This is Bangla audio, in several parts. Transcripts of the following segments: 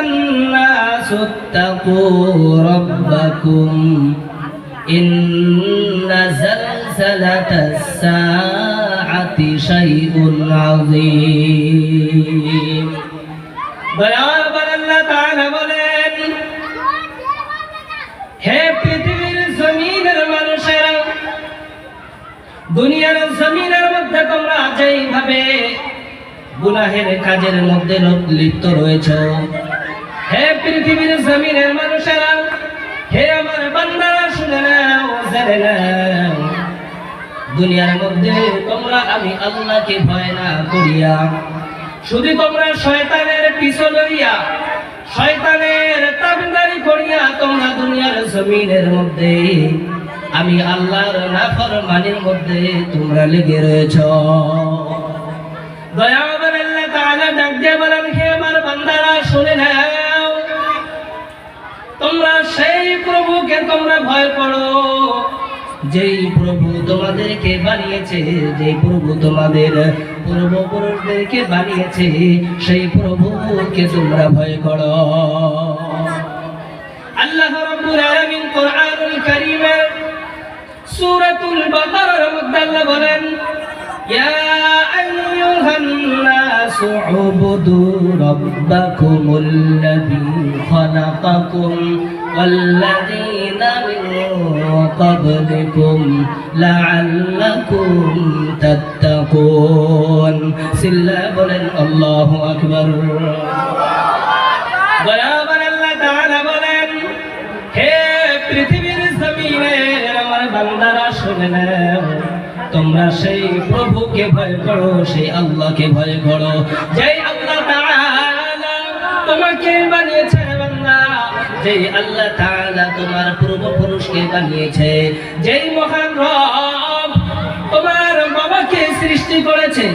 الناس اتقوا ربكم إن زلزلة الساعة شيء عظيم দয়াবান আল্লাহ তাআলা বলেন, হে পৃথিবীর জমিনের মানুষেরা, দুনিয়ার জমিনের মধ্যে তোমরা যেইভাবে গুনাহের কাজের মধ্যে লিপ্ত রয়েছে, হে পৃথিবীর জমিনের মানুষেরা, হে আমার বান্দারা শুনে নাও, জেনে নাও, দুনিয়ার মধ্যে তোমরা আমি আল্লাহকে ভয় না করিয়া শুধু তোমরা শয়তানের পিছু লইয়া শয়তানের তাবেদারি করিয়া তোমরা দুনিয়ার জমিনের মধ্যে আমি আল্লাহর নাফরমানির মধ্যে তোমরা লেগে রয়েছো। দয়াবান আল্লাহ তাআলা ডাক দিয়ে বলেন, হে আমার বান্দারা শুনে নাও, তোমরা সেই প্রভুকে তোমরা ভয় করো যেই প্রভু তোমাদেরকে বানিয়েছে, যেই প্রভু তোমাদের পূর্বপুরুষদেরকে বানিয়েছে, সেই প্রভুকে তোমরা ভয় করো। আল্লাহ রাব্বুল আলামিন কোরআনুল কারীমের সূরাতুল বাকারার মধ্যে আল্লাহ বলেন, ইয়া আইয়ুহান নাসু উবুদু রাব্বাকুমুল্লাযী খালাকাকুম ওয়াল্লাযীনা মিন ক্বাবলিকুম লাআল্লাকুম তাত্তাকুন। সিল্লা বলেন আল্লাহু আকবার। দয়াবান আল্লাহ তাআলা বলেন, হে পৃথিবীর জমিনের আমার বান্দারা শুনে নাও, তোমরা সেই প্রভুকে ভয় করো, সেই আল্লাহকে ভয় করো, যেই আল্লাহ তাআলা তোমাকে বানিয়েছে বান্দা, যেই আল্লাহ তাআলা তোমার পূর্বপুরুষকে বানিয়েছে, যেই মহান রব তোমার বাবাকে সৃষ্টি করেছে,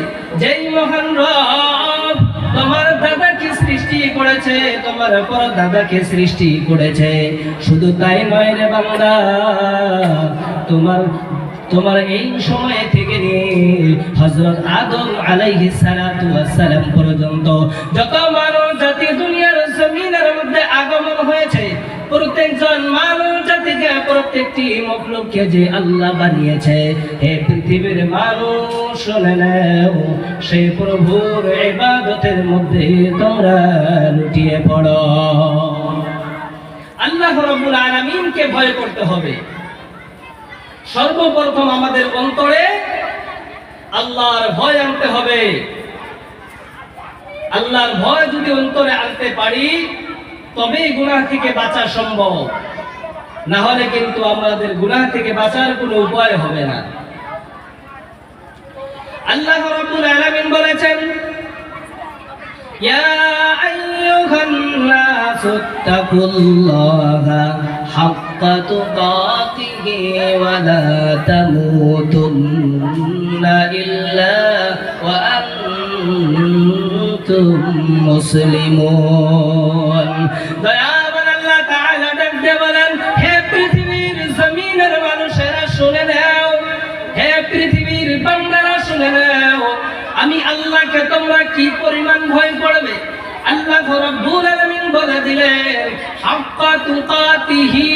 যেই মহান রব তোমার দাদাকে সৃষ্টি করেছে, তোমার পরদাদাকে সৃষ্টি করেছে। শুধু তাই নয় রে বান্দা, তোমার এই সময় থেকে নিয়ে হযরত আদম আলাইহিস সালাতু ওয়াস সালাম পর্যন্ত যত মানব জাতি দুনিয়ার জমিনের মধ্যে আগমন হয়েছে, প্রত্যেকজন মানব জাতিকে প্রত্যেকটি মখলুককে যে আল্লাহ বানিয়েছে, হে পৃথিবীর মানুষ শুনে নাও, সেই প্রভুর ইবাদতের মধ্যে তোমরা লুটিয়ে পড়ো। আল্লাহ রাব্বুল আলামিনকে ভয় করতে হবে। সর্বপ্রথম আমাদের অন্তরে আল্লাহর ভয় আনতে হবে। আল্লাহর ভয় যদি অন্তরে আনতে পারি তবেই গুনাহ থেকে বাঁচা সম্ভব, না হলে কিন্তু আমাদের গুনাহ থেকে বাঁচার কোনো উপায় হবে না। আল্লাহ রাব্বুল আলামিন বলেছেন, ইয়া আইয়ুহান নাসু তাকুল্লাহা হাক্কা তুকাতিহি ওয়া লা তামুতুন্না ইল্লা ওয়া আনতুম মুসলিমুন। দয়াবান আল্লাহ তাআলা ডাক দিয়ে বলেন, হে পৃথিবীর জমিনের মানুষেরা শুনে নাও, হে পৃথিবীর বান্দারা শুনে নাও, আমি আল্লাহকে তোমরা কি পরিমাণ ভয় করবে। আল্লাহ রাব্বুল আলামিন বলে দিলেন, হাক্কা তুকাতিহি,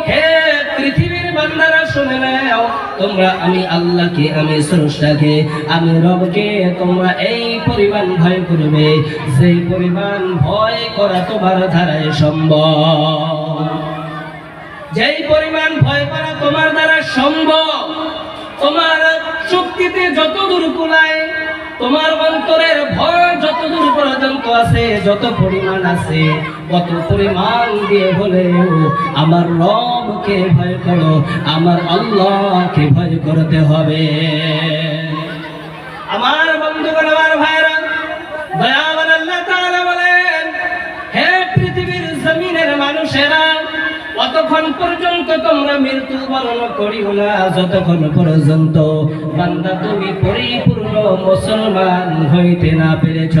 হে পৃথিবীর বান্দারা শুনে নাও, তোমরা আমি আল্লাহকে, আমি স্রষ্টাকে, আমি রবকে তোমরা এই পরিমাণ ভয় করবে যেই পরিমাণ ভয় করা তোমার দ্বারাই সম্ভব। যেই পরিমাণ ভয় করা তোমার দ্বারা সম্ভব, তোমার শক্তিতে যতদূর কুলায়, তোমার অন্তরের ভয় যতদূর পর্যন্ত আছে, যত পরিমাণ আছে, কত পরিমাণ দিয়ে হলেও আমার রবকে ভয় করো, আমার আল্লাহকে ভয় করতে হবে। আমার বন্ধুগণ, আমার ভাইরা, দয়াবান আল্লাহ তাআলা বলেন, হে পৃথিবীর জমিনের মানুষেরা, অতক্ষণ পর্যন্ত তোমরা মৃত্যুবরণ করিও না যতক্ষণ পর্যন্ত বান্দা তুমি পরিপূর্ণ মুসলমান হইতে না পেরেছ।